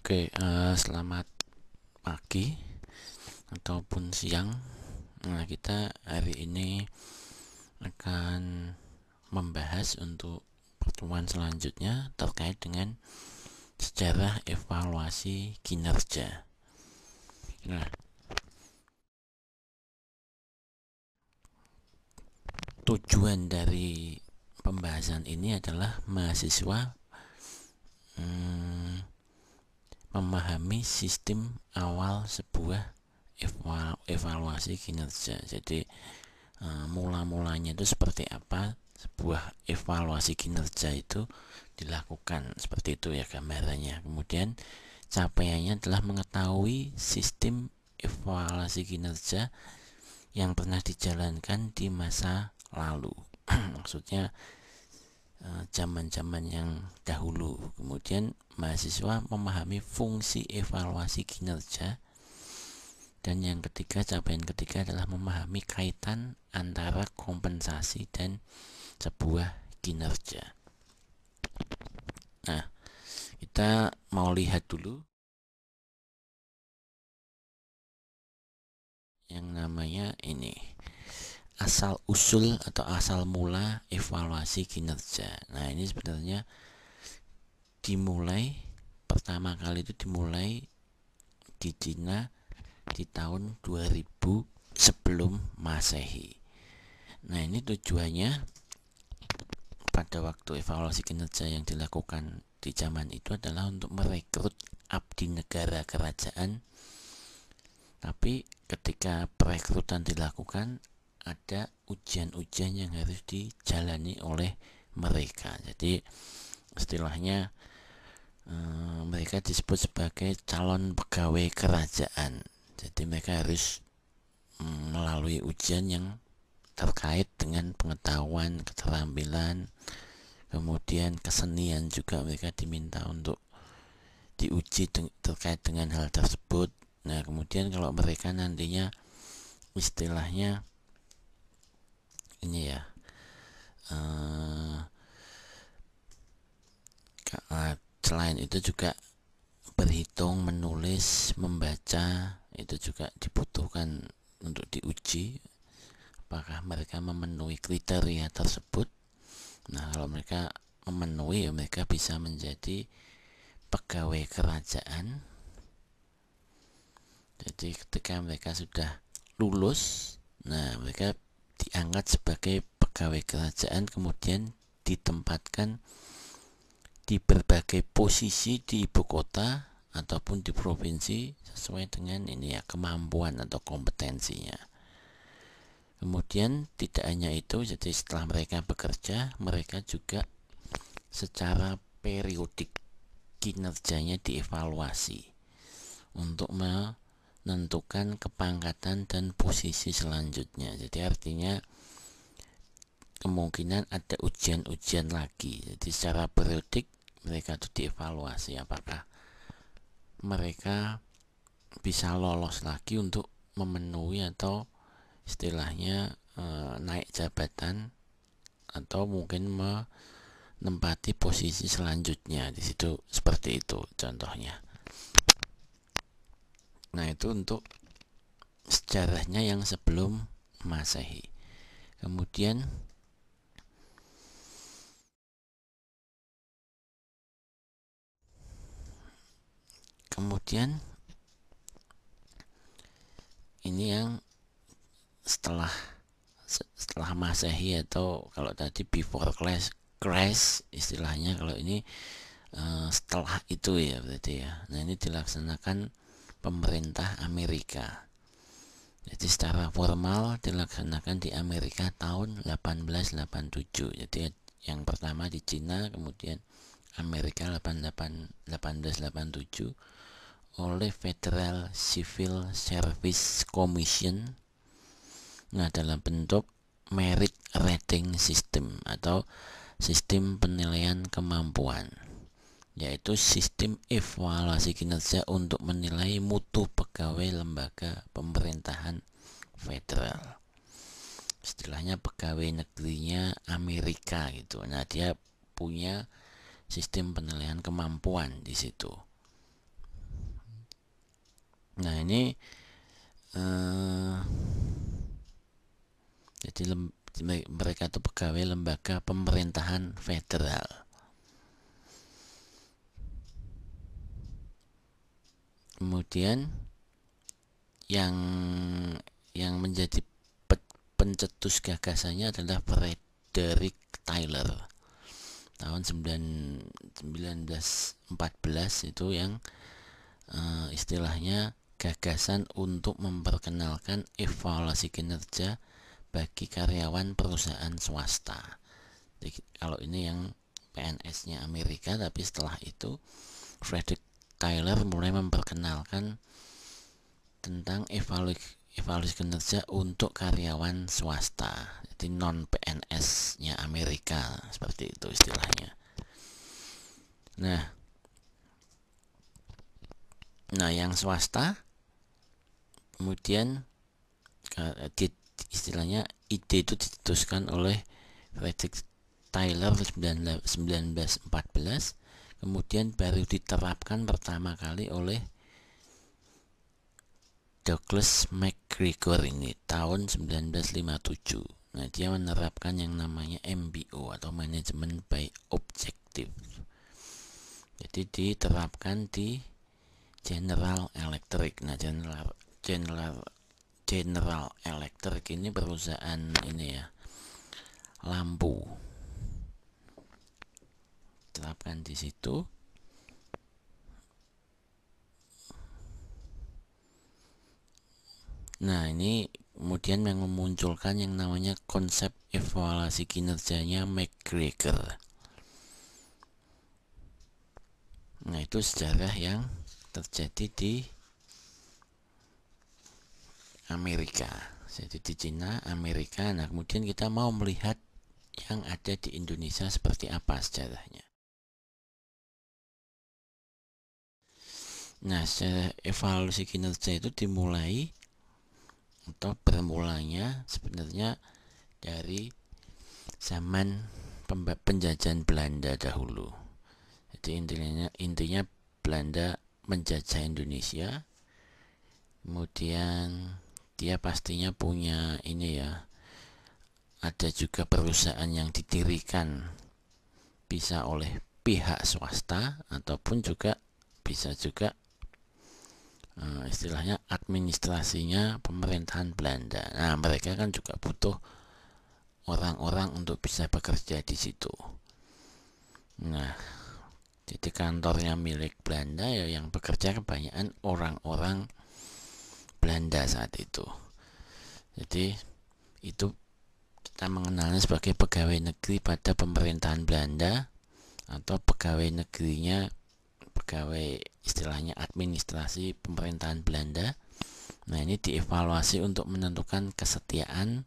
Selamat pagi ataupun siang. Nah, kita hari ini akan membahas untuk pertemuan selanjutnya terkait dengan sejarah evaluasi kinerja. Nah, tujuan dari pembahasan ini adalah mahasiswa memahami sistem awal sebuah evaluasi kinerja. Jadi mula-mulanya itu seperti apa sebuah evaluasi kinerja itu dilakukan, seperti itu ya gambarannya. Kemudian capaiannya adalah mengetahui sistem evaluasi kinerja yang pernah dijalankan di masa lalu maksudnya zaman-zaman yang dahulu. Kemudian mahasiswa memahami fungsi evaluasi kinerja, dan yang ketiga, capaian ketiga adalah memahami kaitan antara kompensasi dan sebuah kinerja. Nah, kita mau lihat dulu yang namanya ini, asal usul atau asal mula evaluasi kinerja. Nah, ini sebenarnya pertama kali itu dimulai di Cina di tahun 2000 sebelum Masehi. Nah, ini tujuannya pada waktu evaluasi kinerja yang dilakukan di zaman itu adalah untuk merekrut abdi negara kerajaan. Tapi ketika perekrutan dilakukan, ada ujian-ujian yang harus dijalani oleh mereka. Jadi istilahnya mereka disebut sebagai calon pegawai kerajaan. Jadi mereka harus melalui ujian yang terkait dengan pengetahuan, keterampilan, kemudian kesenian juga mereka diminta untuk diuji terkait dengan hal tersebut. Nah, kemudian kalau mereka nantinya istilahnya ini ya, selain itu juga berhitung, menulis, membaca itu juga dibutuhkan untuk diuji apakah mereka memenuhi kriteria tersebut. Nah, kalau mereka memenuhi, ya mereka bisa menjadi pegawai kerajaan. Jadi ketika mereka sudah lulus, nah mereka diangkat sebagai pegawai kerajaan, kemudian ditempatkan di berbagai posisi di ibu kota ataupun di provinsi sesuai dengan ini ya, kemampuan atau kompetensinya. Kemudian tidak hanya itu, jadi setelah mereka bekerja, mereka juga secara periodik kinerjanya dievaluasi untuk menentukan kepangkatan dan posisi selanjutnya. Jadi artinya kemungkinan ada ujian-ujian lagi. Jadi secara periodik mereka itu dievaluasi apakah mereka bisa lolos lagi untuk memenuhi atau istilahnya naik jabatan atau mungkin menempati posisi selanjutnya di situ, seperti itu contohnya. Nah, itu untuk sejarahnya yang sebelum Masehi. Kemudian ini yang setelah Masehi, atau kalau tadi before crash istilahnya, kalau ini setelah itu ya berarti ya. Nah, ini dilaksanakan pemerintah Amerika. Jadi secara formal dilaksanakan di Amerika tahun 1887. Jadi yang pertama di Cina, kemudian Amerika 1887 oleh Federal Civil Service Commission. Nah, dalam bentuk merit rating system atau sistem penilaian kemampuan, yaitu sistem evaluasi kinerja untuk menilai mutu pegawai lembaga pemerintahan federal. Istilahnya pegawai negerinya Amerika gitu. Nah, dia punya sistem penilaian kemampuan di situ. Nah ini jadi mereka itu pegawai lembaga pemerintahan federal. Kemudian yang menjadi pencetus gagasannya adalah Frederick Tyler tahun 1914 itu, yang istilahnya gagasan untuk memperkenalkan evaluasi kinerja bagi karyawan perusahaan swasta. Jadi, kalau ini yang PNS-nya Amerika, tapi setelah itu Frederick Tyler mulai memperkenalkan tentang evaluasi kinerja untuk karyawan swasta, jadi non PNS-nya Amerika, seperti itu istilahnya. Nah yang swasta kemudian istilahnya ide itu dicetuskan oleh Frederick Tyler 1914, kemudian baru diterapkan pertama kali oleh Douglas MacGregor ini tahun 1957. Nah, dia menerapkan yang namanya MBO atau Management by Objective. Jadi diterapkan di General Electric. Nah, General Electric ini perusahaan ini ya, lampu. Terapkan di situ. Nah, ini kemudian yang memunculkan yang namanya konsep evaluasi kinerjanya MacGregor. Nah, itu sejarah yang terjadi di Amerika. Jadi di Cina, Amerika. Nah, kemudian kita mau melihat yang ada di Indonesia seperti apa sejarahnya. Nah, secara evaluasi kinerja itu dimulai atau bermulanya sebenarnya dari zaman penjajahan Belanda dahulu. Jadi intinya Belanda menjajah Indonesia, kemudian dia pastinya punya ini ya, ada juga perusahaan yang didirikan bisa oleh pihak swasta ataupun juga bisa juga istilahnya administrasinya pemerintahan Belanda. Nah, mereka kan juga butuh orang-orang untuk bisa bekerja di situ. Nah, jadi kantornya milik Belanda ya, yang bekerja kebanyakan orang-orang Belanda saat itu. Jadi itu kita mengenalnya sebagai pegawai negeri pada pemerintahan Belanda, atau pegawai negerinya, pegawai istilahnya administrasi pemerintahan Belanda. Nah, ini dievaluasi untuk menentukan kesetiaan,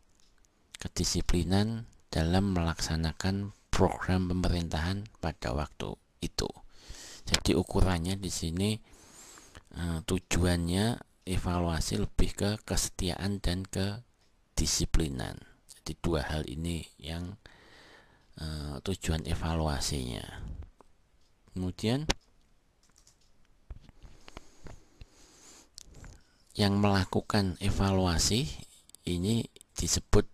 kedisiplinan dalam melaksanakan program pemerintahan pada waktu itu. Jadi ukurannya di sini tujuannya evaluasi lebih ke kesetiaan dan kedisiplinan. Jadi dua hal ini yang tujuan evaluasinya. Kemudian yang melakukan evaluasi ini disebut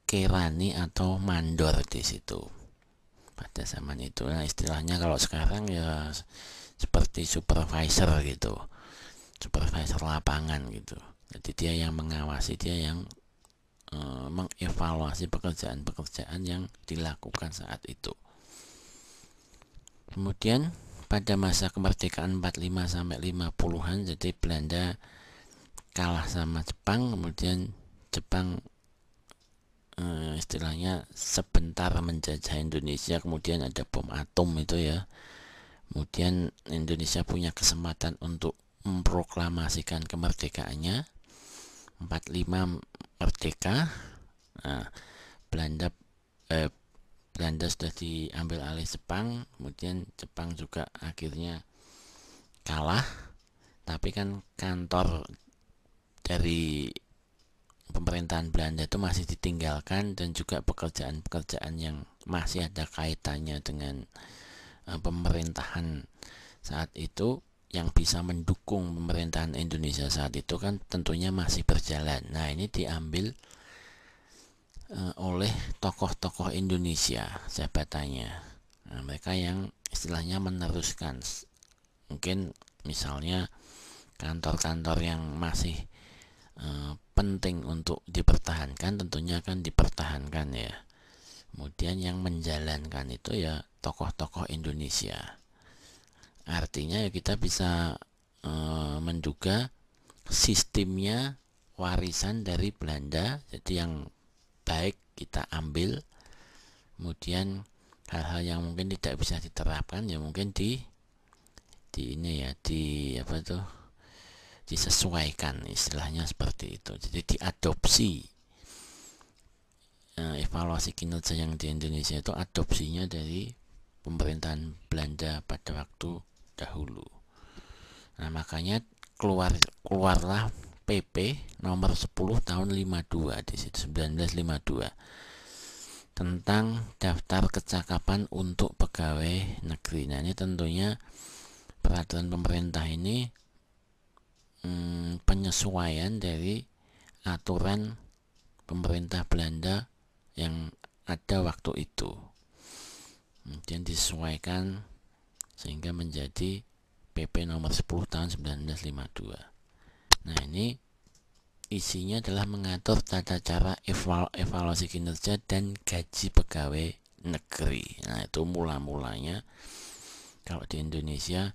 kerani atau mandor di situ pada zaman itu. Nah, istilahnya kalau sekarang ya seperti supervisor gitu, supervisor lapangan gitu. Jadi dia yang mengawasi, dia yang mengevaluasi pekerjaan-pekerjaan yang dilakukan saat itu. Kemudian pada masa kemerdekaan 45 sampai 50-an, jadi Belanda kalah sama Jepang, kemudian Jepang istilahnya sebentar menjajah Indonesia, kemudian ada bom atom itu ya. Kemudian Indonesia punya kesempatan untuk memproklamasikan kemerdekaannya. 45 merdeka. Nah, Belanda sudah diambil alih Jepang, kemudian Jepang juga akhirnya kalah. Tapi kan kantor dari pemerintahan Belanda itu masih ditinggalkan, dan juga pekerjaan-pekerjaan yang masih ada kaitannya dengan pemerintahan saat itu yang bisa mendukung pemerintahan Indonesia saat itu kan tentunya masih berjalan. Nah, ini diambil oleh tokoh-tokoh Indonesia jabatannya. Nah, mereka yang istilahnya meneruskan. Mungkin misalnya kantor-kantor yang masih penting untuk dipertahankan tentunya akan dipertahankan ya. Kemudian yang menjalankan itu ya tokoh-tokoh Indonesia. Artinya ya kita bisa menduga sistemnya warisan dari Belanda, jadi yang baik kita ambil, kemudian hal-hal yang mungkin tidak bisa diterapkan ya mungkin di ini ya di apa tuh disesuaikan, istilahnya seperti itu. Jadi diadopsi. Evaluasi kinerja yang di Indonesia itu adopsinya dari pemerintahan Belanda pada waktu dahulu. Nah, makanya keluarlah PP nomor 10 tahun 52 di situ 1952 tentang daftar kecakapan untuk pegawai negeri. Nah, ini tentunya peraturan pemerintah ini penyesuaian dari aturan pemerintah Belanda yang ada waktu itu, kemudian disesuaikan sehingga menjadi PP nomor 10 tahun 1952. Nah, ini isinya adalah mengatur tata cara evaluasi kinerja dan gaji pegawai negeri. Nah, itu mula-mulanya kalau di Indonesia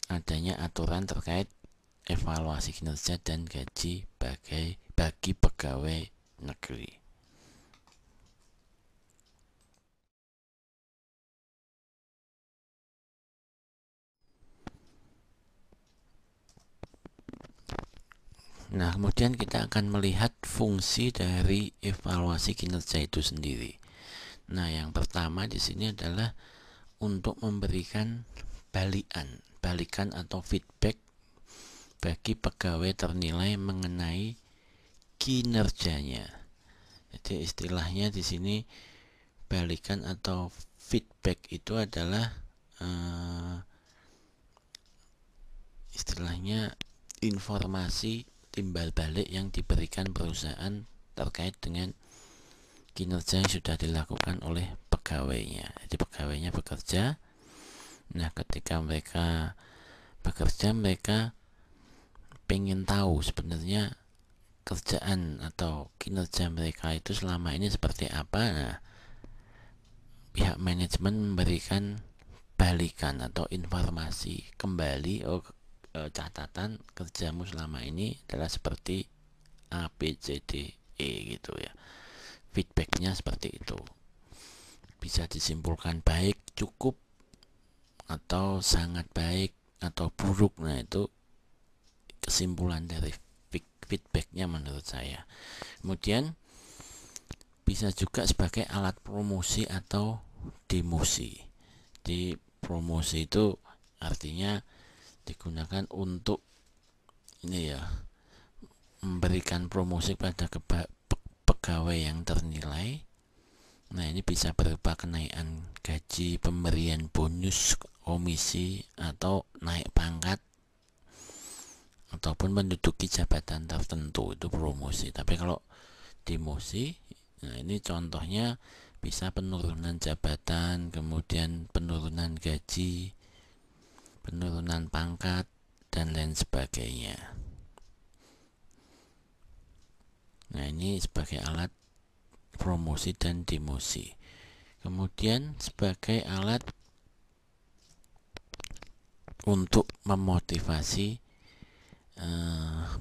adanya aturan terkait evaluasi kinerja dan gaji bagi pegawai negeri. Nah, kemudian kita akan melihat fungsi dari evaluasi kinerja itu sendiri. Nah, yang pertama di sini adalah untuk memberikan balikan atau feedback bagi pegawai ternilai mengenai kinerjanya. Jadi istilahnya di sini balikan atau feedback itu adalah istilahnya informasi timbal balik yang diberikan perusahaan terkait dengan kinerja yang sudah dilakukan oleh pegawainya. Jadi pegawainya bekerja. Nah, ketika mereka bekerja, mereka pengen tahu sebenarnya kerjaan atau kinerja mereka itu selama ini seperti apa. Nah, pihak manajemen memberikan balikan atau informasi kembali, catatan kerjamu selama ini adalah seperti A, B, C, D, E gitu ya. Feedbacknya seperti itu. Bisa disimpulkan baik, cukup, atau sangat baik, atau buruk. Nah, itu kesimpulan dari feedbacknya menurut saya. Kemudian bisa juga sebagai alat promosi atau demosi. Di promosi itu artinya digunakan untuk ini ya, memberikan promosi pada pegawai yang ternilai. Nah, ini bisa berupa kenaikan gaji, pemberian bonus, komisi, atau naik pangkat, ataupun menduduki jabatan tertentu, itu promosi. Tapi kalau demosi, nah ini contohnya bisa penurunan jabatan, kemudian penurunan gaji, penurunan pangkat, dan lain sebagainya. Nah, ini sebagai alat promosi dan demosi. Kemudian sebagai alat untuk memotivasi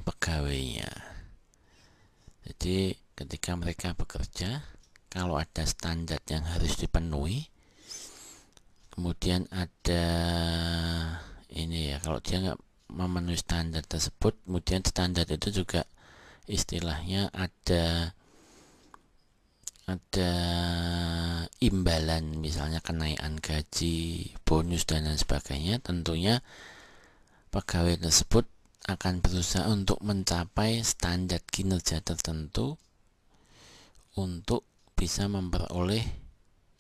pegawainya. Jadi ketika mereka bekerja, kalau ada standar yang harus dipenuhi, kemudian ada ini ya, kalau dia nggak memenuhi standar tersebut, kemudian standar itu juga istilahnya ada imbalan, misalnya kenaikan gaji, bonus, dan lain sebagainya. Tentunya pegawai tersebut akan berusaha untuk mencapai standar kinerja tertentu untuk bisa memperoleh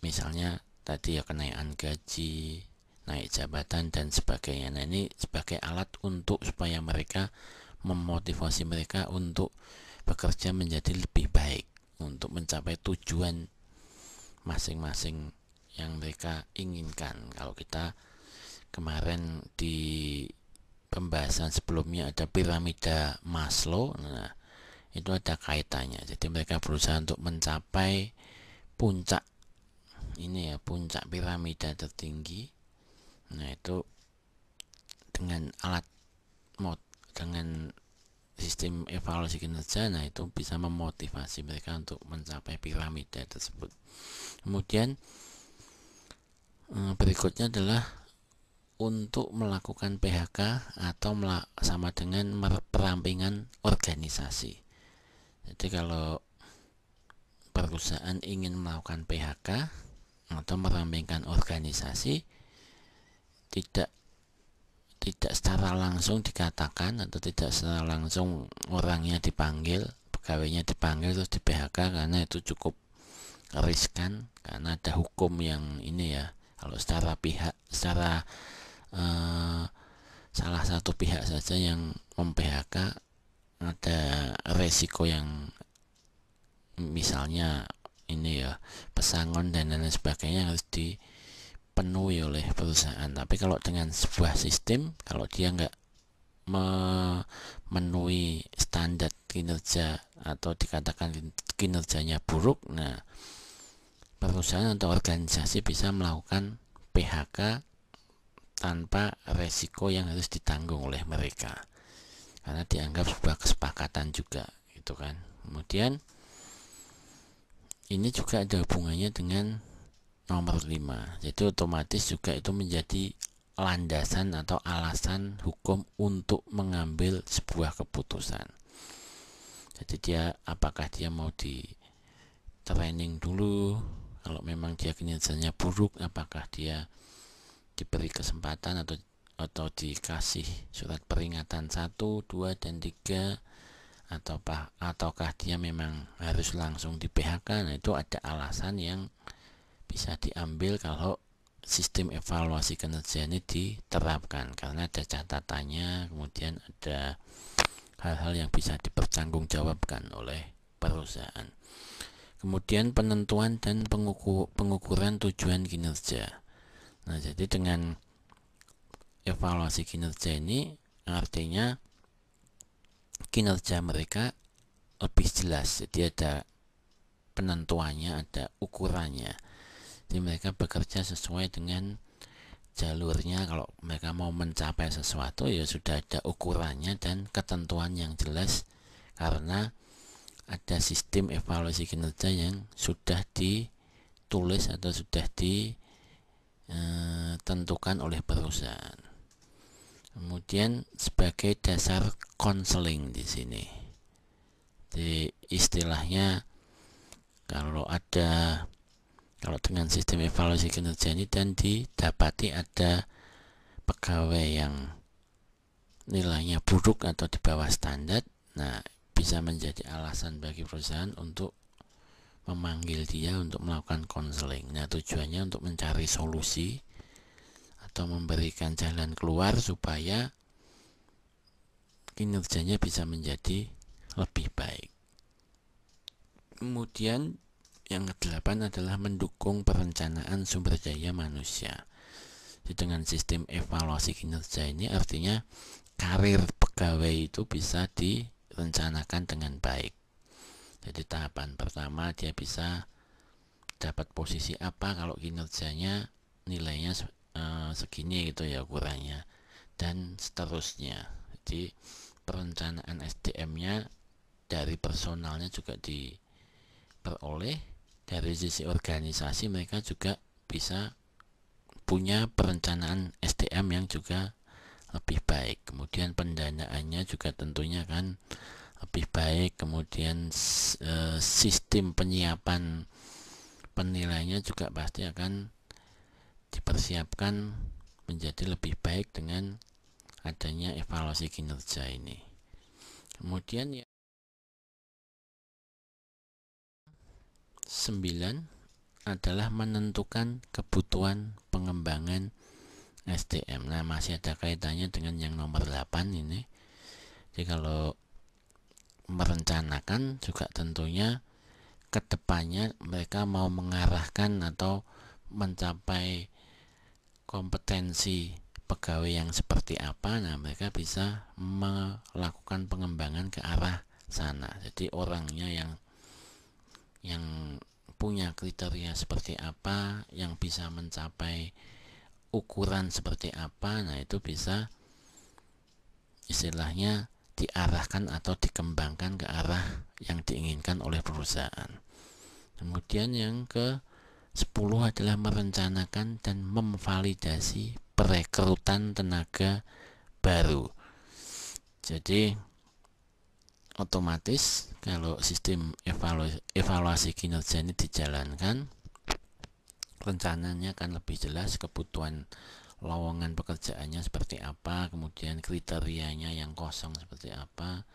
misalnya tadi ya kenaikan gaji, naik jabatan dan sebagainya. Nah, ini sebagai alat untuk supaya mereka memotivasi mereka untuk bekerja menjadi lebih baik untuk mencapai tujuan masing-masing yang mereka inginkan. Kalau kita kemarin di pembahasan sebelumnya ada piramida Maslow, nah itu ada kaitannya. Jadi mereka berusaha untuk mencapai puncak ini ya, puncak piramida tertinggi. Nah, itu dengan alat dengan sistem evaluasi kinerja, nah itu bisa memotivasi mereka untuk mencapai piramida tersebut. Kemudian berikutnya adalah untuk melakukan PHK atau sama dengan perampingan organisasi. Jadi kalau perusahaan ingin melakukan PHK atau merampingkan organisasi, tidak secara langsung dikatakan atau tidak secara langsung orangnya dipanggil, pegawainya dipanggil terus di PHK, karena itu cukup riskan, karena ada hukum yang ini ya. Kalau secara salah satu pihak saja yang mem-PHK, ada resiko yang misalnya ini ya, pesangon dan lain sebagainya harus dipenuhi oleh perusahaan. Tapi kalau dengan sebuah sistem, kalau dia nggak memenuhi standar kinerja atau dikatakan kinerjanya buruk, nah perusahaan atau organisasi bisa melakukan PHK tanpa resiko yang harus ditanggung oleh mereka, karena dianggap sebuah kesepakatan juga gitu kan. Kemudian ini juga ada hubungannya dengan nomor 5, jadi otomatis juga itu menjadi landasan atau alasan hukum untuk mengambil sebuah keputusan. Jadi apakah dia mau di training dulu, kalau memang dia kinerjanya buruk, apakah dia diberi kesempatan atau dikasih surat peringatan 1, 2, dan 3, ataukah dia memang harus langsung di PHK. Nah, itu ada alasan yang bisa diambil kalau sistem evaluasi kinerja ini diterapkan, karena ada catatannya, kemudian ada hal-hal yang bisa dipertanggungjawabkan oleh perusahaan. Kemudian penentuan dan pengukuran tujuan kinerja. Nah, jadi dengan evaluasi kinerja ini artinya kinerja mereka lebih jelas. Jadi ada penentuannya, ada ukurannya. Jadi mereka bekerja sesuai dengan jalurnya. Kalau mereka mau mencapai sesuatu, ya sudah ada ukurannya dan ketentuan yang jelas, karena ada sistem evaluasi kinerja yang sudah ditulis atau sudah ditentukan oleh perusahaan. Kemudian sebagai dasar konseling di sini, jadi istilahnya kalau dengan sistem evaluasi kinerja ini dan didapati ada pegawai yang nilainya buruk atau di bawah standar, nah bisa menjadi alasan bagi perusahaan untuk memanggil dia untuk melakukan konseling. Nah, tujuannya untuk mencari solusi atau memberikan jalan keluar supaya kinerjanya bisa menjadi lebih baik. Kemudian yang ke-8 adalah mendukung perencanaan sumber daya manusia. Jadi dengan sistem evaluasi kinerja ini artinya karir pegawai itu bisa direncanakan dengan baik. Jadi tahapan pertama dia bisa dapat posisi apa kalau kinerjanya nilainya segini gitu ya ukurannya, dan seterusnya. Jadi perencanaan SDM-nya dari personalnya juga diperoleh, dari sisi organisasi mereka juga bisa punya perencanaan SDM yang juga lebih baik. Kemudian pendanaannya juga tentunya kan lebih baik. Kemudian sistem penyiapan penilaiannya juga pasti akan dipersiapkan menjadi lebih baik dengan adanya evaluasi kinerja ini. Kemudian ya 9 adalah menentukan kebutuhan pengembangan SDM. Nah, masih ada kaitannya dengan yang nomor 8 ini. Jadi kalau merencanakan juga tentunya kedepannya mereka mau mengarahkan atau mencapai kompetensi pegawai yang seperti apa. Nah, mereka bisa melakukan pengembangan ke arah sana. Jadi orangnya yang punya kriteria seperti apa, yang bisa mencapai ukuran seperti apa, nah itu bisa istilahnya diarahkan atau dikembangkan ke arah yang diinginkan oleh perusahaan. Kemudian yang ke 10 adalah merencanakan dan memvalidasi perekrutan tenaga baru. Jadi otomatis kalau sistem evaluasi kinerja ini dijalankan, rencananya akan lebih jelas kebutuhan lowongan pekerjaannya seperti apa, kemudian kriterianya yang kosong seperti apa.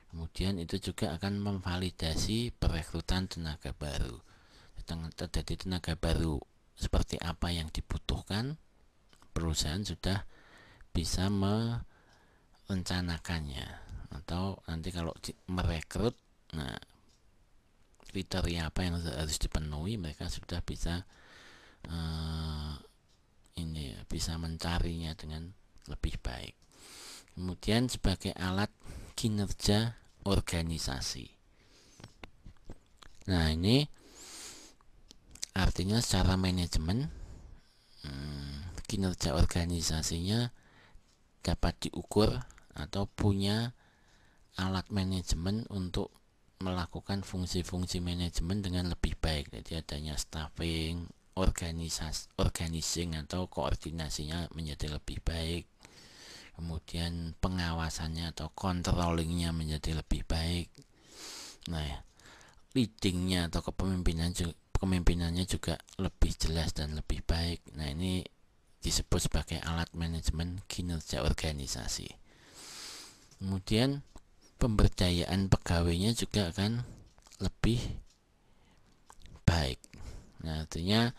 Kemudian itu juga akan memvalidasi perekrutan tenaga baru. Terjadi tenaga baru seperti apa yang dibutuhkan, perusahaan sudah bisa merencanakannya. Atau nanti kalau merekrut, nah kriteria apa yang harus dipenuhi, mereka sudah bisa bisa mencarinya dengan lebih baik. Kemudian sebagai alat kinerja organisasi. Nah, ini artinya secara manajemen kinerja organisasinya dapat diukur atau punya alat manajemen untuk melakukan fungsi-fungsi manajemen dengan lebih baik. Jadi adanya staffing, organizing atau koordinasinya menjadi lebih baik, kemudian pengawasannya atau controllingnya menjadi lebih baik. Nah, leadingnya atau kepemimpinannya juga lebih jelas dan lebih baik. Nah, ini disebut sebagai alat manajemen kinerja organisasi. Kemudian pemberdayaan pegawainya juga akan lebih baik. Nah, artinya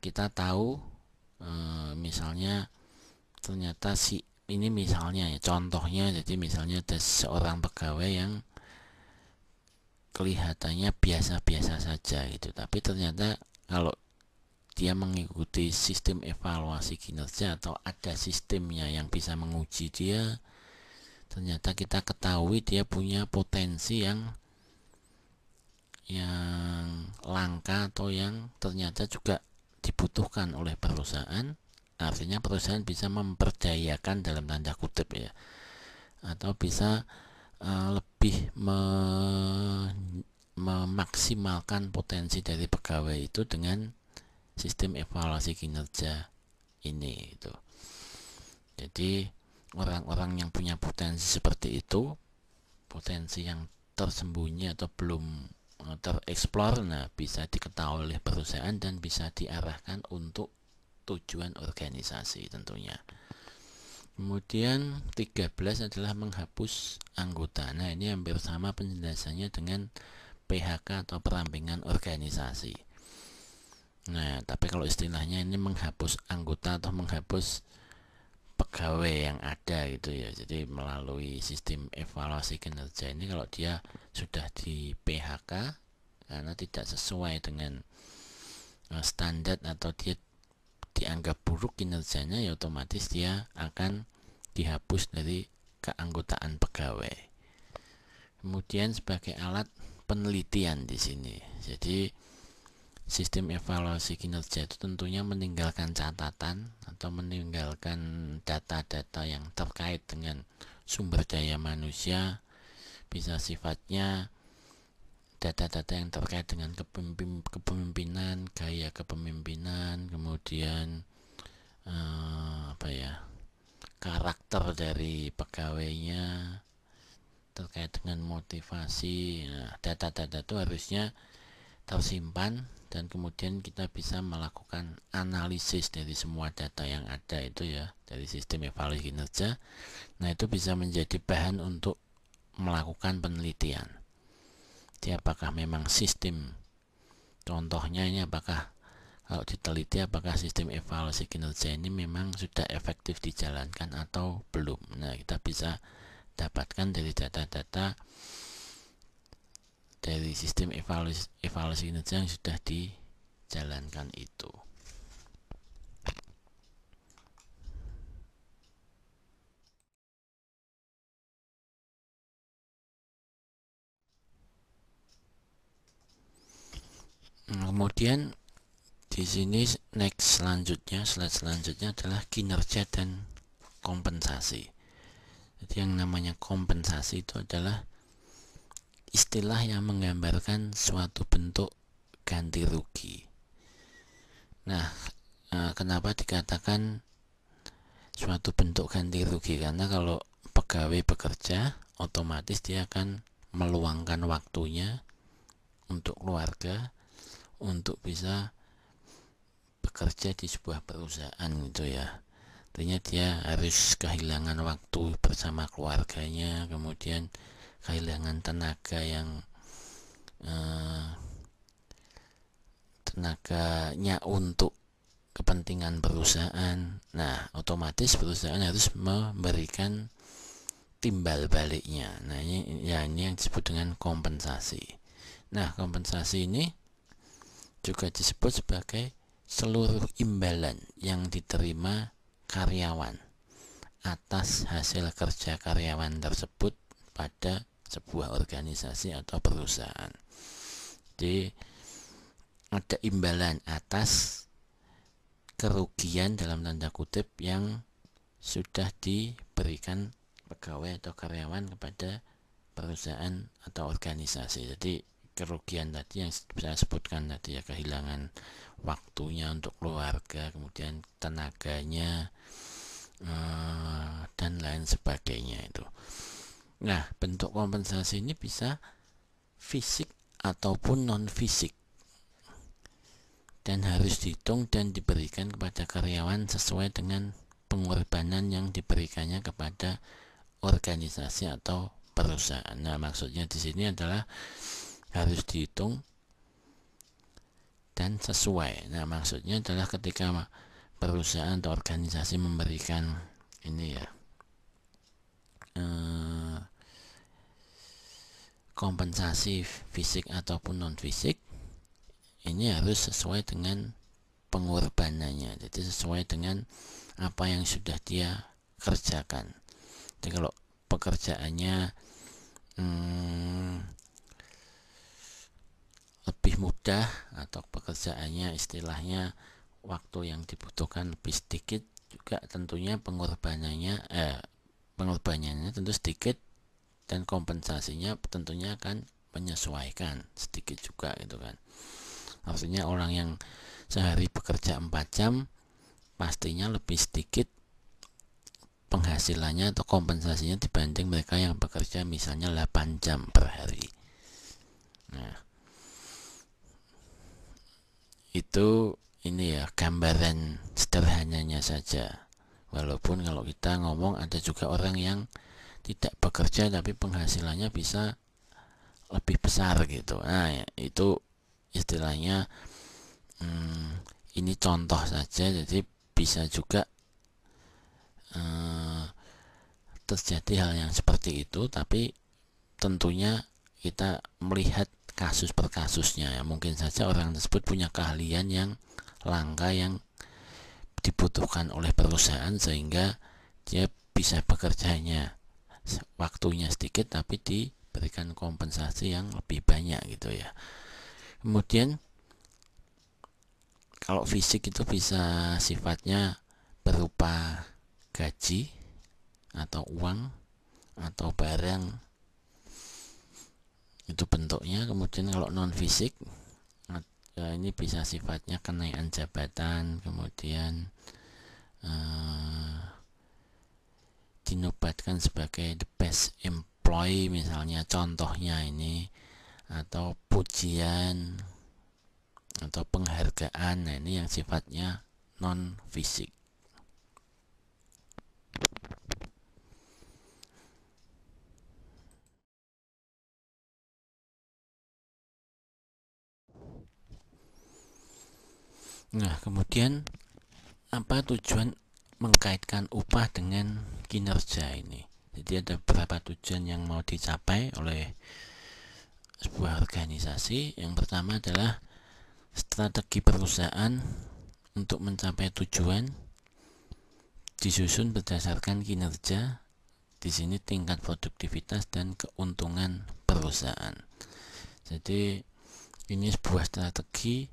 kita tahu misalnya ternyata ini misalnya ya, contohnya, jadi misalnya ada seorang pegawai yang kelihatannya biasa-biasa saja gitu, tapi ternyata kalau dia mengikuti sistem evaluasi kinerja atau ada sistemnya yang bisa menguji dia, ternyata kita ketahui dia punya potensi yang langka atau yang ternyata juga dibutuhkan oleh perusahaan. Artinya perusahaan bisa memperdayakan dalam tanda kutip ya, atau bisa lebih memaksimalkan potensi dari pegawai itu dengan sistem evaluasi kinerja ini itu. Jadi orang-orang yang punya potensi seperti itu, potensi yang tersembunyi atau belum tereksplor, nah bisa diketahui oleh perusahaan dan bisa diarahkan untuk tujuan organisasi tentunya. Kemudian 13 adalah menghapus anggota. Nah, ini hampir sama penjelasannya dengan PHK atau perampingan organisasi. Nah, tapi kalau istilahnya ini menghapus anggota atau menghapus pegawai yang ada gitu ya. Jadi melalui sistem evaluasi kinerja ini, kalau dia sudah di PHK karena tidak sesuai dengan standar atau dia dianggap buruk kinerjanya, ya otomatis dia akan dihapus dari keanggotaan pegawai. Kemudian sebagai alat penelitian di sini. Jadi sistem evaluasi kinerja itu tentunya meninggalkan catatan atau meninggalkan data-data yang terkait dengan sumber daya manusia, bisa sifatnya data-data yang terkait dengan kepemimpinan, gaya kepemimpinan, kemudian karakter dari pegawainya, terkait dengan motivasi. Nah, data-data itu harusnya tersimpan dan kemudian kita bisa melakukan analisis dari semua data yang ada itu ya, dari sistem evaluasi kinerja. Nah, itu bisa menjadi bahan untuk melakukan penelitian. Jadi apakah memang sistem, contohnya ini apakah kalau diteliti apakah sistem evaluasi kinerja ini memang sudah efektif dijalankan atau belum. Nah, kita bisa dapatkan dari data-data dari sistem evaluasi kinerja yang sudah dijalankan itu. Kemudian di sini slide selanjutnya adalah kinerja dan kompensasi. Jadi yang namanya kompensasi itu adalah istilah yang menggambarkan suatu bentuk ganti rugi. Nah, kenapa dikatakan suatu bentuk ganti rugi? Karena kalau pegawai bekerja, otomatis dia akan meluangkan waktunya untuk keluarga, untuk bisa bekerja di sebuah perusahaan gitu ya. Artinya dia harus kehilangan waktu bersama keluarganya, kemudian kehilangan tenaganya untuk kepentingan perusahaan. Nah, otomatis perusahaan harus memberikan timbal baliknya. Nah, ini yang disebut dengan kompensasi. Nah, kompensasi ini juga disebut sebagai seluruh imbalan yang diterima karyawan atas hasil kerja karyawan tersebut pada sebuah organisasi atau perusahaan. Jadi ada imbalan atas kerugian dalam tanda kutip yang sudah diberikan pegawai atau karyawan kepada perusahaan atau organisasi. Jadi kerugian tadi yang saya sebutkan tadi ya, kehilangan waktunya untuk keluarga, kemudian tenaganya, dan lain sebagainya itu. Nah, bentuk kompensasi ini bisa fisik ataupun non fisik dan harus dihitung dan diberikan kepada karyawan sesuai dengan pengorbanan yang diberikannya kepada organisasi atau perusahaan. Nah, maksudnya di sini adalah harus dihitung dan sesuai. Nah, maksudnya adalah ketika perusahaan atau organisasi memberikan ini ya kompensasi fisik ataupun non fisik, ini harus sesuai dengan pengorbanannya. Jadi sesuai dengan apa yang sudah dia kerjakan. Jadi kalau pekerjaannya lebih mudah atau pekerjaannya istilahnya waktu yang dibutuhkan lebih sedikit, juga tentunya pengorbanannya tentu sedikit dan kompensasinya tentunya akan menyesuaikan sedikit juga gitu kan. Artinya orang yang sehari bekerja 4 jam pastinya lebih sedikit penghasilannya atau kompensasinya dibanding mereka yang bekerja misalnya 8 jam per hari. Nah, itu ini ya gambaran sederhananya saja. Walaupun kalau kita ngomong ada juga orang yang tidak bekerja tapi penghasilannya bisa lebih besar gitu. Nah, ya, itu istilahnya ini contoh saja, jadi bisa juga terjadi hal yang seperti itu, tapi tentunya kita melihat kasus per kasusnya ya. Mungkin saja orang tersebut punya keahlian yang langka yang dibutuhkan oleh perusahaan sehingga dia bisa bekerjanya waktunya sedikit tapi diberikan kompensasi yang lebih banyak gitu ya. Kemudian kalau fisik itu bisa sifatnya berupa gaji atau uang atau barang, itu bentuknya. Kemudian kalau non fisik ini bisa sifatnya kenaikan jabatan, kemudian dinobatkan sebagai the best employee misalnya, contohnya ini, atau pujian atau penghargaan. Nah, ini yang sifatnya non fisik. Nah, kemudian apa tujuan mengkaitkan upah dengan kinerja ini? Jadi ada beberapa tujuan yang mau dicapai oleh sebuah organisasi. Yang pertama adalah strategi perusahaan untuk mencapai tujuan disusun berdasarkan kinerja. Di sini tingkat produktivitas dan keuntungan perusahaan. Jadi ini sebuah strategi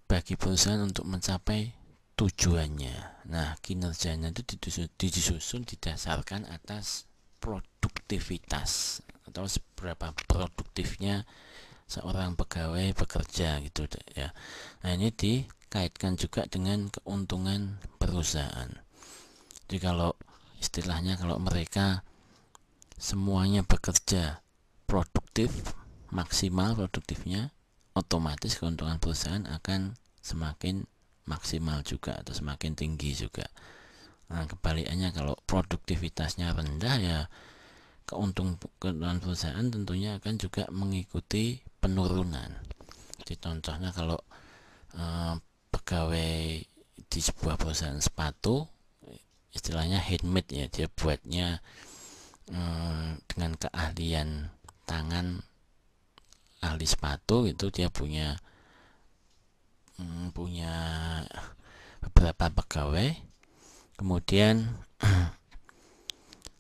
bagi perusahaan untuk mencapai tujuannya. Nah, kinerjanya itu disusun didasarkan atas produktivitas atau seberapa produktifnya seorang pegawai bekerja gitu ya. Nah, ini dikaitkan juga dengan keuntungan perusahaan. Jadi kalau istilahnya kalau mereka semuanya bekerja produktif, maksimal produktifnya, otomatis keuntungan perusahaan akan semakin maksimal juga atau semakin tinggi juga. Nah, kebalikannya kalau produktivitasnya rendah ya keuntungan perusahaan tentunya akan juga mengikuti penurunan. Jadi contohnya kalau pegawai di sebuah perusahaan sepatu istilahnya handmade ya, dia buatnya dengan keahlian tangan ahli sepatu itu, dia punya beberapa pegawai, kemudian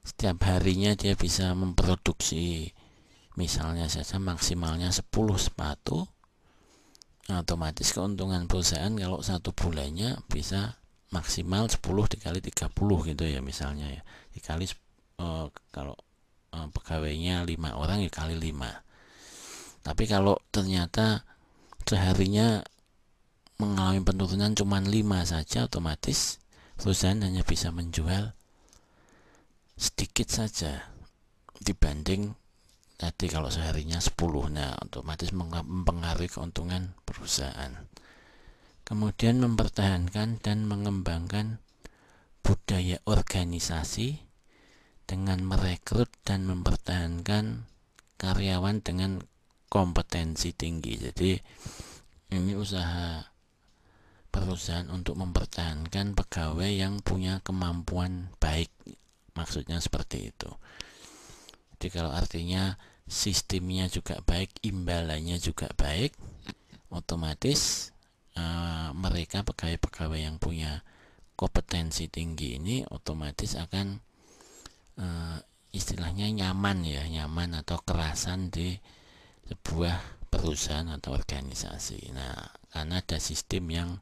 setiap harinya dia bisa memproduksi misalnya saja maksimalnya 10 sepatu. Otomatis keuntungan perusahaan kalau satu bulannya bisa maksimal 10 dikali 30 gitu ya, misalnya ya, dikali kalau pegawainya 5 orang ya kali 5. Tapi kalau ternyata seharinya mengalami penurunan cuma 5 saja, otomatis perusahaan hanya bisa menjual sedikit saja dibanding tadi kalau seharinya 10. Nah, otomatis mempengaruhi keuntungan perusahaan. Kemudian mempertahankan dan mengembangkan budaya organisasi dengan merekrut dan mempertahankan karyawan dengan kompetensi tinggi. Jadi ini usaha perusahaan untuk mempertahankan pegawai yang punya kemampuan baik, maksudnya seperti itu. Jadi kalau artinya sistemnya juga baik, imbalannya juga baik, otomatis mereka pegawai-pegawai yang punya kompetensi tinggi ini otomatis akan istilahnya nyaman atau kerasan di sebuah perusahaan atau organisasi. Nah, karena ada sistem yang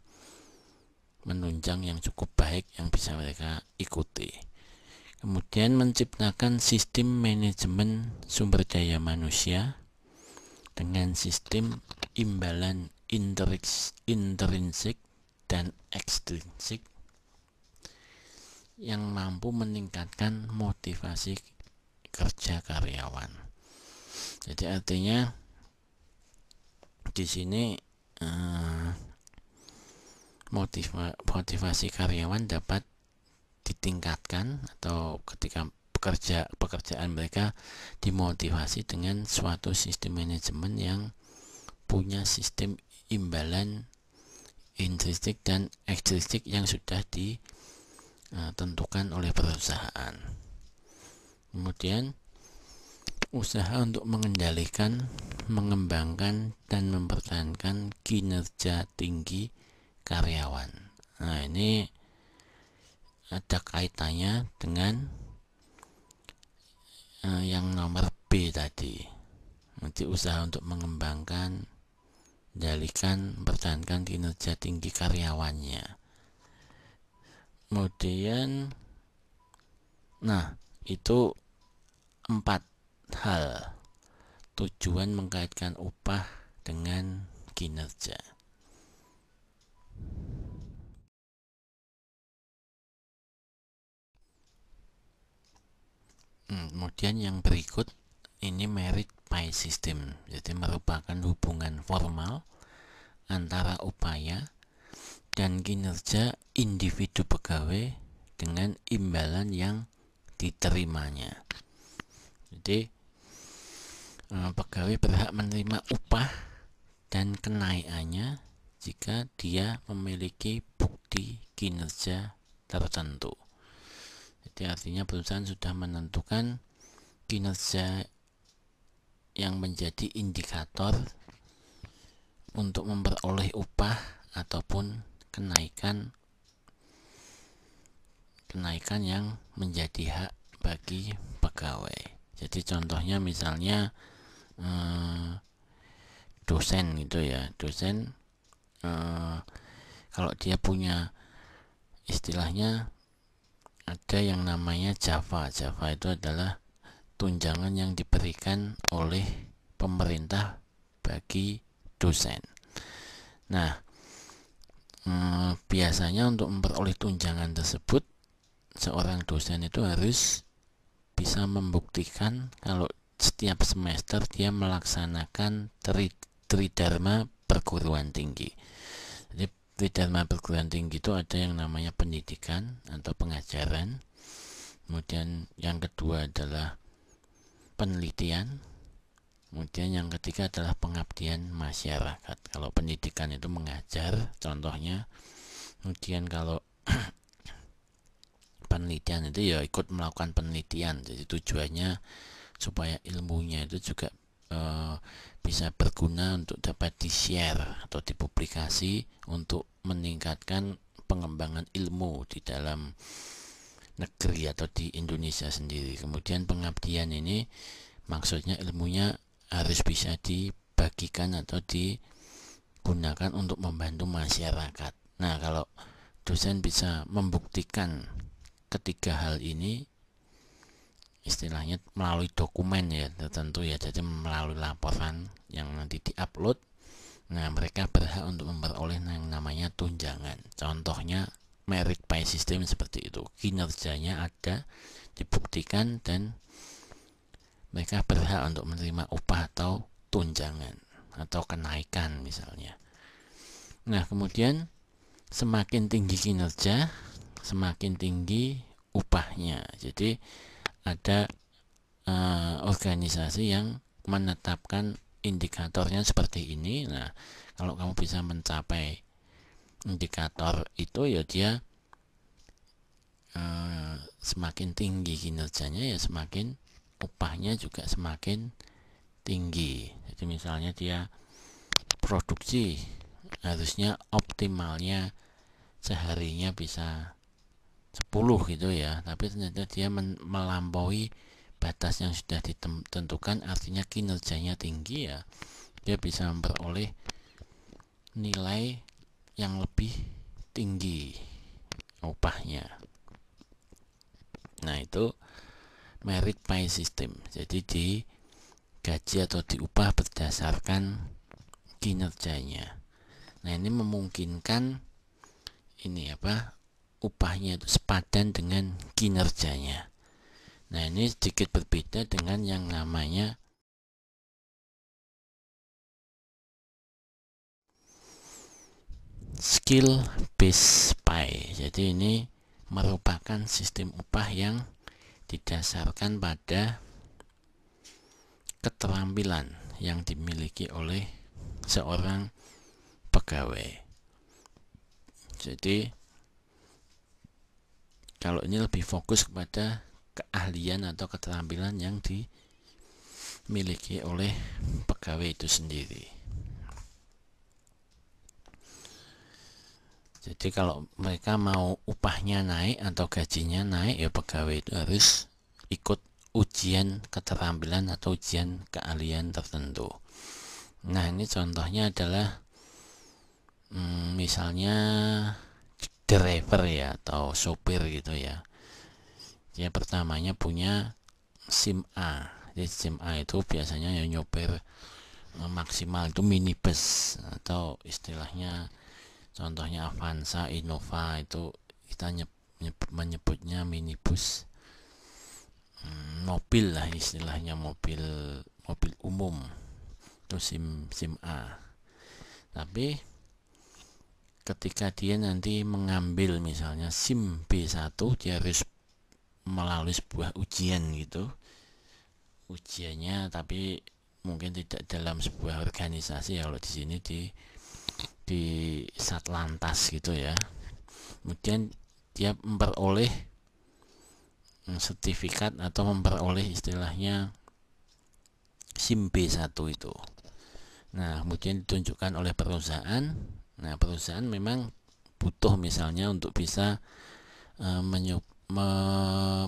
menunjang yang cukup baik yang bisa mereka ikuti. Kemudian menciptakan sistem manajemen sumber daya manusia dengan sistem imbalan intrinsik dan ekstrinsik yang mampu meningkatkan motivasi kerja karyawan. Jadi artinya di sini motivasi karyawan dapat ditingkatkan atau ketika pekerjaan mereka dimotivasi dengan suatu sistem manajemen yang punya sistem imbalan intrinsik dan ekstrinsik yang sudah ditentukan oleh perusahaan. Kemudian usaha untuk mengendalikan, mengembangkan dan mempertahankan kinerja tinggi karyawan. Nah, ini ada kaitannya dengan yang nomor B tadi. Nanti usaha untuk mengembangkan, mengendalikan, mempertahankan kinerja tinggi karyawannya. Kemudian, nah itu 4 hal tujuan mengkaitkan upah dengan kinerja. Kemudian yang berikut ini merit pay system. Jadi merupakan hubungan formal antara upaya dan kinerja individu pegawai dengan imbalan yang diterimanya. Jadi pegawai berhak menerima upah dan kenaikannya jika dia memiliki bukti kinerja tertentu. Jadi artinya perusahaan sudah menentukan kinerja yang menjadi indikator untuk memperoleh upah ataupun kenaikan yang menjadi hak bagi pegawai. Jadi contohnya misalnya dosen gitu ya, dosen kalau dia punya istilahnya ada yang namanya Java itu adalah tunjangan yang diberikan oleh pemerintah bagi dosen. Nah, biasanya untuk memperoleh tunjangan tersebut, seorang dosen itu harus bisa membuktikan kalau setiap semester dia melaksanakan tridharma perguruan tinggi. Jadi tridharma perguruan tinggi itu ada yang namanya pendidikan atau pengajaran, kemudian yang kedua adalah penelitian, kemudian yang ketiga adalah pengabdian masyarakat. Kalau pendidikan itu mengajar contohnya, kemudian kalau penelitian itu ya ikut melakukan penelitian. Jadi tujuannya supaya ilmunya itu juga bisa berguna untuk dapat di-share atau dipublikasi untuk meningkatkan pengembangan ilmu di dalam negeri atau di Indonesia sendiri. Kemudian pengabdian ini maksudnya ilmunya harus bisa dibagikan atau digunakan untuk membantu masyarakat. Nah, kalau dosen bisa membuktikan ketiga hal ini, istilahnya melalui dokumen ya tertentu ya, jadi melalui laporan yang nanti diupload, nah mereka berhak untuk memperoleh yang namanya tunjangan. Contohnya merit pay system seperti itu, kinerjanya ada, dibuktikan, dan mereka berhak untuk menerima upah atau tunjangan atau kenaikan misalnya. Nah, kemudian semakin tinggi kinerja, semakin tinggi upahnya. Jadi ada organisasi yang menetapkan indikatornya seperti ini. Nah, kalau kamu bisa mencapai indikator itu ya dia semakin tinggi kinerjanya ya semakin upahnya juga semakin tinggi. Jadi misalnya dia produksi harusnya optimalnya seharinya bisa 10 gitu ya, tapi ternyata dia melampaui batas yang sudah ditentukan, artinya kinerjanya tinggi ya, dia bisa memperoleh nilai yang lebih tinggi upahnya. Nah, itu merit pay system. Jadi di gaji atau diupah berdasarkan kinerjanya. Nah, ini memungkinkan upahnya itu sepadan dengan kinerjanya. Nah, ini sedikit berbeda dengan yang namanya skill based pay. Jadi ini merupakan sistem upah yang didasarkan pada keterampilan yang dimiliki oleh seorang pegawai. Jadi kalau ini lebih fokus kepada keahlian atau keterampilan yang dimiliki oleh pegawai itu sendiri. Jadi kalau mereka mau upahnya naik atau gajinya naik, ya pegawai itu harus ikut ujian keterampilan atau ujian keahlian tertentu. Nah, ini contohnya adalah misalnya driver ya atau sopir gitu ya. Dia pertamanya punya SIM A. Jadi SIM A itu biasanya yang nyopir maksimal itu minibus atau istilahnya contohnya Avanza, Innova, itu kita menyebutnya minibus. Mobil lah istilahnya, mobil umum itu SIM A. Tapi ketika dia nanti mengambil misalnya SIM B1, dia harus melalui sebuah ujian gitu. Ujiannya tapi mungkin tidak dalam sebuah organisasi ya, kalau di sini di Satlantas gitu ya. Kemudian dia memperoleh sertifikat atau memperoleh istilahnya SIM B1 itu. Nah, kemudian ditunjukkan oleh perusahaan. Nah, perusahaan memang butuh misalnya untuk bisa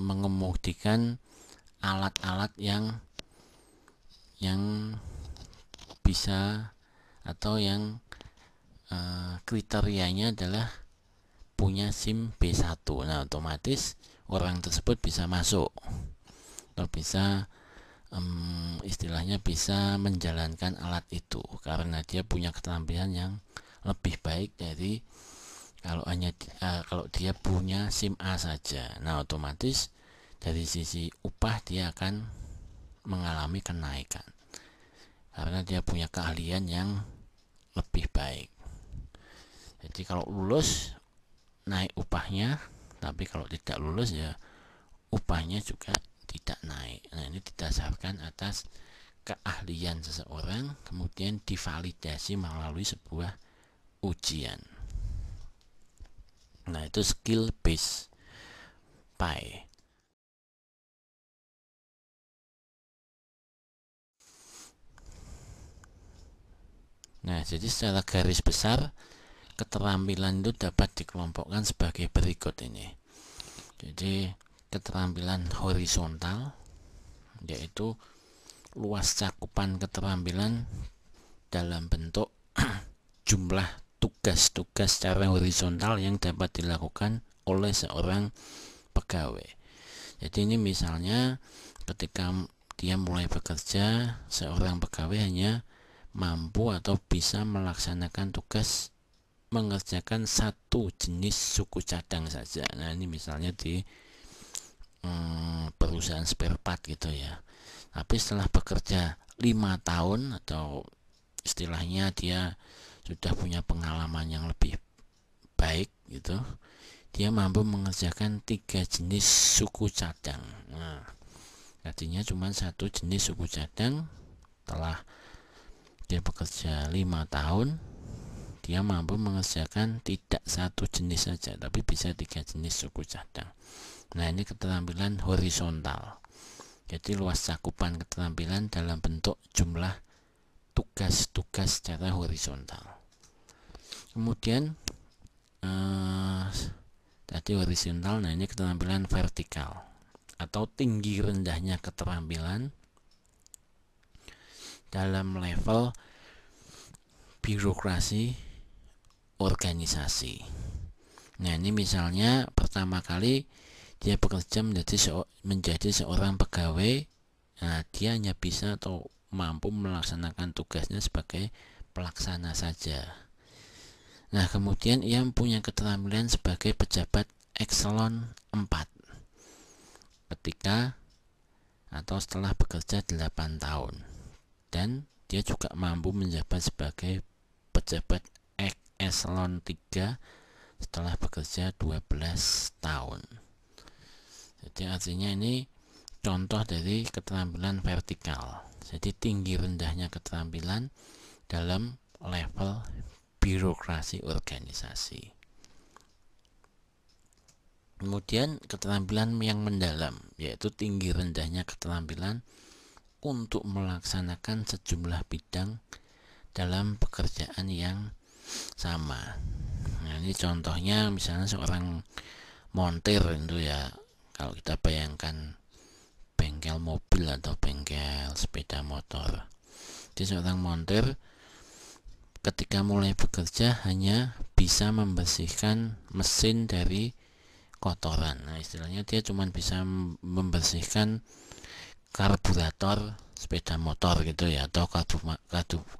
mengemudikan alat-alat yang bisa atau yang kriterianya adalah punya SIM B1. Nah, otomatis orang tersebut bisa masuk atau bisa istilahnya bisa menjalankan alat itu karena dia punya keterampilan yang lebih baik dari kalau dia punya SIM A saja. Nah, otomatis dari sisi upah dia akan mengalami kenaikan karena dia punya keahlian yang lebih baik. Jadi kalau lulus naik upahnya, tapi kalau tidak lulus ya upahnya juga tidak naik. Nah, ini didasarkan atas keahlian seseorang kemudian divalidasi melalui sebuah ujian. Nah, itu skill based pay. Nah, jadi secara garis besar keterampilan itu dapat dikelompokkan sebagai berikut ini. Jadi keterampilan horizontal yaitu luas cakupan keterampilan dalam bentuk jumlah tugas-tugas secara horizontal yang dapat dilakukan oleh seorang pegawai. Jadi ini misalnya ketika dia mulai bekerja, seorang pegawai hanya mampu atau bisa melaksanakan tugas mengerjakan satu jenis suku cadang saja. Nah, ini misalnya di perusahaan spare part gitu ya. Tapi setelah bekerja 5 tahun atau istilahnya dia sudah punya pengalaman yang lebih baik gitu, dia mampu mengerjakan 3 jenis suku cadang. Nah, artinya cuma satu jenis suku cadang. Setelah dia bekerja 5 tahun, dia mampu mengerjakan tidak satu jenis saja, tapi bisa 3 jenis suku cadang. Nah, ini keterampilan horizontal. Jadi luas cakupan keterampilan dalam bentuk jumlah tugas-tugas secara horizontal. Kemudian tadi horizontal, nah ini keterampilan vertikal atau tinggi rendahnya keterampilan dalam level birokrasi organisasi. Nah, ini misalnya pertama kali dia bekerja menjadi seorang pegawai, nah dia hanya bisa atau mampu melaksanakan tugasnya sebagai pelaksana saja. Nah, kemudian ia punya keterampilan sebagai pejabat eselon 4 ketika atau setelah bekerja 8 tahun, dan dia juga mampu menjabat sebagai pejabat eselon 3 setelah bekerja 12 tahun. Jadi artinya ini contoh dari keterampilan vertikal. Jadi tinggi rendahnya keterampilan dalam level birokrasi organisasi. Kemudian keterampilan yang mendalam, yaitu tinggi rendahnya keterampilan untuk melaksanakan sejumlah bidang dalam pekerjaan yang sama. Nah, ini contohnya misalnya seorang montir itu ya. Kalau kita bayangkan bengkel mobil atau bengkel sepeda motor, jadi seorang montir ketika mulai bekerja hanya bisa membersihkan mesin dari kotoran. Nah, istilahnya dia cuma bisa membersihkan karburator sepeda motor gitu ya, atau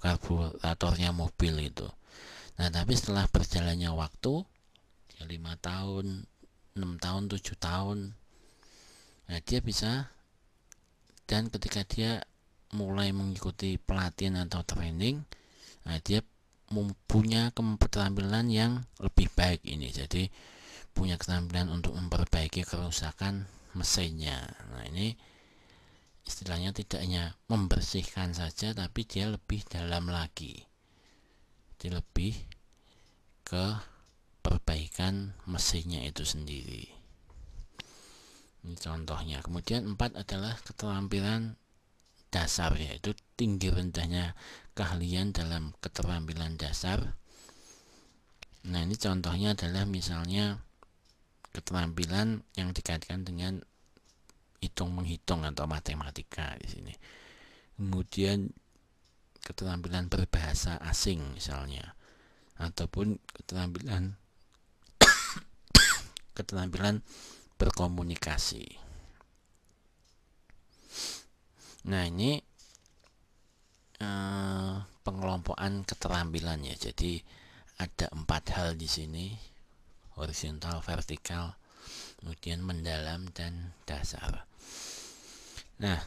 karburatornya mobil itu. Nah, tapi setelah berjalannya waktu, ya 5 tahun, 6 tahun, 7 tahun, nah dia bisa, dan ketika dia mulai mengikuti pelatihan atau training, nah dia punya keterampilan yang lebih baik ini. Jadi punya keterampilan untuk memperbaiki kerusakan mesinnya. Nah, ini istilahnya tidak hanya membersihkan saja, tapi dia lebih dalam lagi. Jadi lebih ke perbaikan mesinnya itu sendiri. Ini contohnya. Kemudian 4 adalah keterampilan dasar, yaitu tinggi rendahnya keahlian dalam keterampilan dasar. Nah, ini contohnya adalah misalnya keterampilan yang dikaitkan dengan hitung-menghitung atau matematika di sini. Kemudian keterampilan berbahasa asing misalnya, ataupun keterampilan berkomunikasi. Nah, ini pengelompokan keterampilan ya. Jadi ada 4 hal di sini: horizontal, vertikal, kemudian mendalam, dan dasar. Nah,